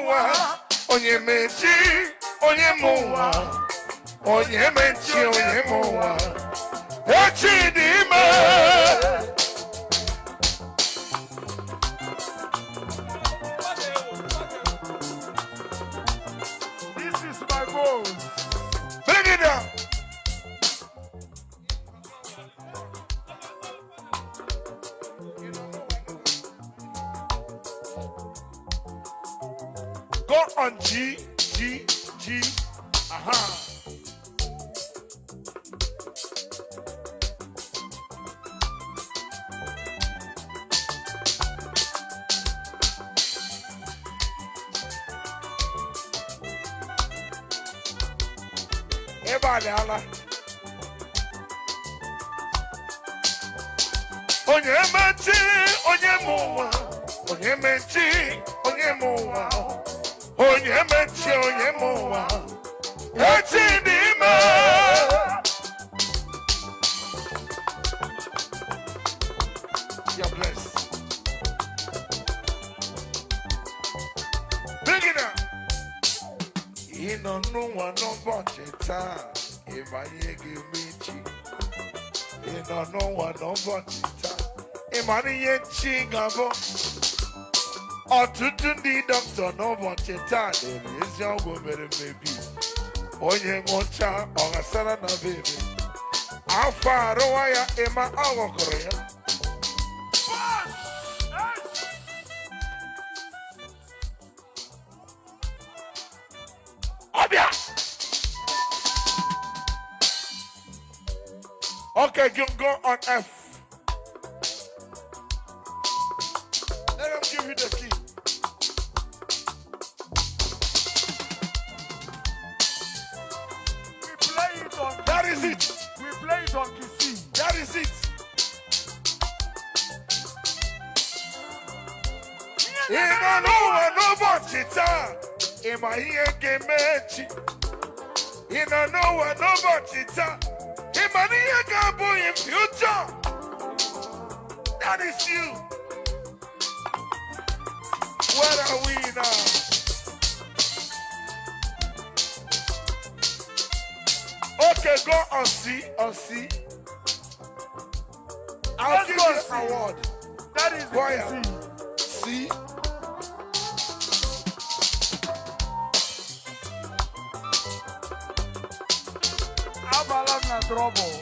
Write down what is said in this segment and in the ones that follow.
muwa, onye mechi, onye muwa, onye mechi, onye muwa, echi dime. This is my voice. Bring it down. Go on G, G, G. Aha. Everybody, Allah. Onye mechi, onye muwa, onye mechi, onye muwa, onye mechi, onye muwa, echi dime. You're blessed. Bring it up. Ino nuwa no bochita, imaye gimichi. Ino nuwa no bochita. Imaniye chingabo. Ọtụtụ ndị dọkịta n'ụbọchị taa na-ezi ọgwụ mere mmebi. Onye nwụcha ọ ghasara na bebe. Afọ arụwa ya ịma ọghọkọrọ ya. Ọbịa! Okay, you go on F. Let them give you the key. We play it on. That is it. We play it on Kisi. That is it. Ina nuwa n'ụbọchị taa, ịma ihe ga-emechi. Ina nuwa n'ụbọchị taa, ịma na ihe ga-abụ in future. That is you. Where are we now? Okay, go on C, on C. I'll give you an award. That is Choir. C. C. Abala na trouble.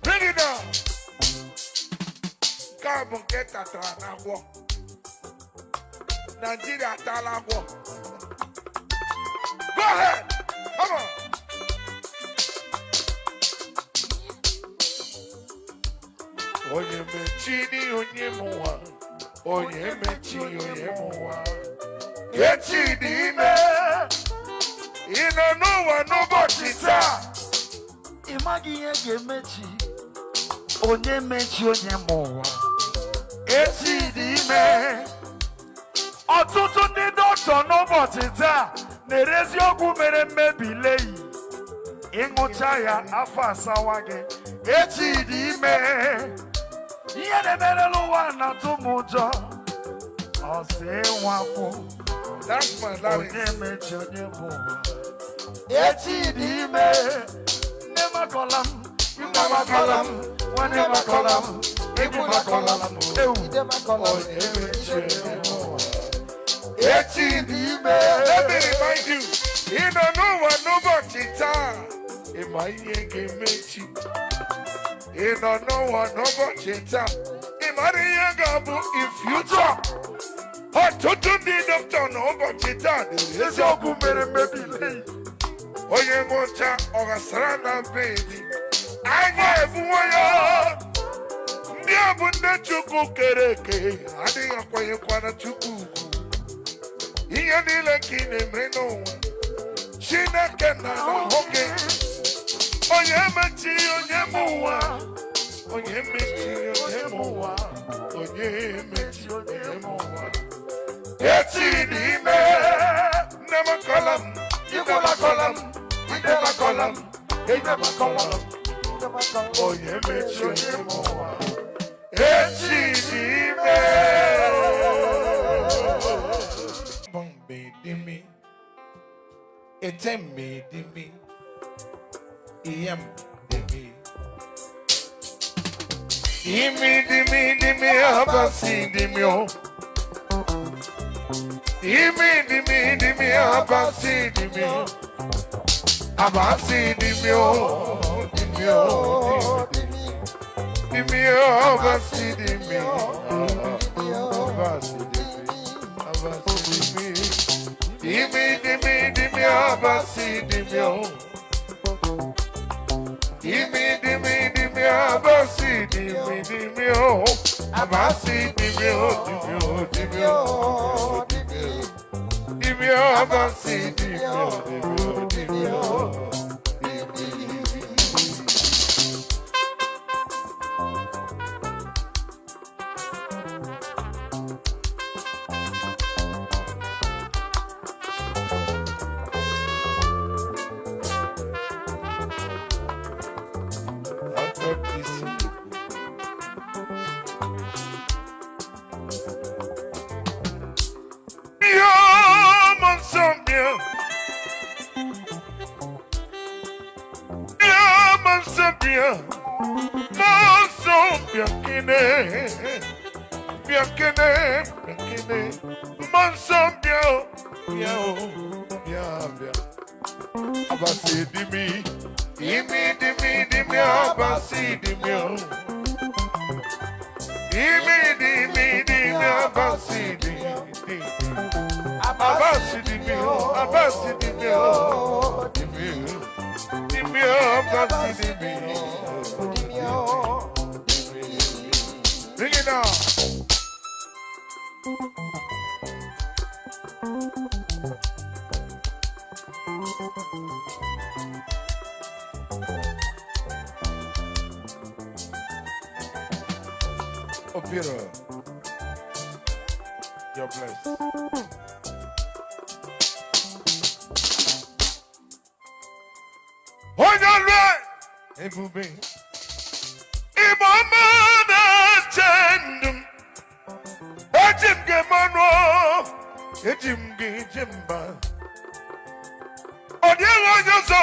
Bring it down. Carbon get at an Nigeria Talagwo. Go ahead. Come on. Onye mechi ni onye muwa. Onye mechi onye muwa. Echi di ime. Ino nuwa n'ụbọchị taa. Ịmaghị ihe ga-emechi. Onye mechi onye mụwa. Echi di ime. Ọtụtụ ndị dọkịta n'ụbọchị taa na-erezi ọgwụ mere mmebi leyi. Ịṅụcha ya afọ asawa gị. Echi dị ime. Ihe na-emerela ụwa na-atụ m ụjọ. Ọ sị nwakwụ. That's my life. Onye mechi onye mụwa. Echi dị ime. Nne makọla m. Nne makọla m. Nwanne makọla m. Egwu makọla m. Ewu. Onye mechi onye muwa. Echi dị ime. Let me remind you, you don't know what nobody time. In my young mechi. You don't know what nobody time. In my young gabu in future. Hot to the doctor nobody time. Ezi ọgwụ mere mmebi leyi. Onye mocha ogasana baby. Anya ebuwaya. Ndị abụ ndị Chukwu kere eke. Adịghị akwanyekwana Chukwu. Ihe niile ka ị na-eme n'ụwa Chineke na-ahụ gị. Onye mechi onye mụ ụwa. Onye mechi onye mụ ụwa. Onye mechi onye mụ ụwa. Echi dị ime. Nne m akọla m. Igwe makọla m. Ide makọla m. Ide makọla m. Onye mechi onye mụ ụwa. Echi dị ime. Etemi dimi. Iyam dimi. Dimi abasi dimi o. Dimi abasi dimi o. Abasi dimi o. Dimi o. Dimi abasi dimi o. Abasi dimi. Dimi abasi dimi o. Dimi abasi dimi o. Abasi dimi o. Dimi o. Dimi abasi dimi o. Dimi o. Bring it down. Oh, Peter, you're blessed. On your right, Ebube, Igbo mana chendum, ejim ge mano, ejim ge jemba. Odiye ojozo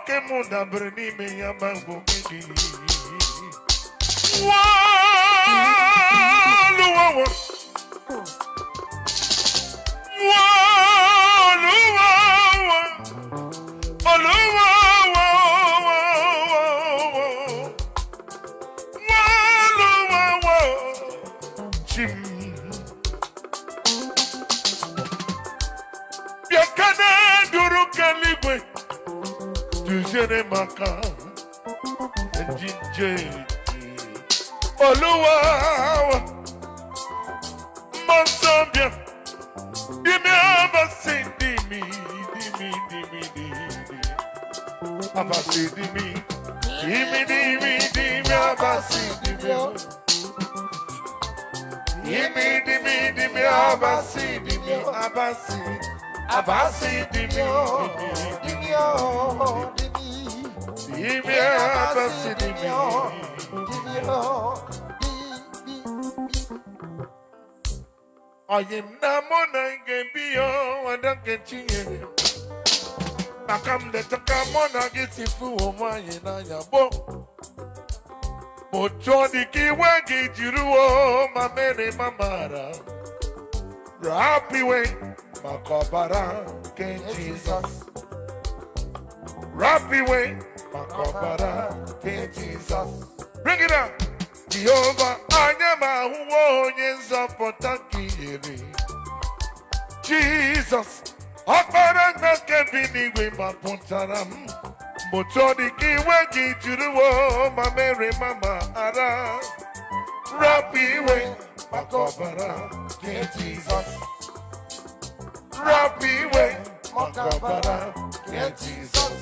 ke munda breni me yambo gidi. Waluwa, Maka and Jinjay Oluwa Monsambia Dimi Abasi Dimi Abasi Dimi Abasi Dimi Abasi Dimi Abasi Dimi I am Namona Gambio, and I get you. Nakam the Takamona gets you for my and I am both. But Johnny Kiwagi, Jiruo, my many mamara. Happy way, Makabara, King Jesus. Happy way. Makabara, King Jesus. Bring it up. Jehovah, Onye Ma Echi. Jesus. Akbara Nakebini Nigwe Mapuntaram. Motodi Kiwagi Juruo, my Mary Mama Ara. Happy way. Makabara, King Jesus. Happy way. Makabara, King Jesus.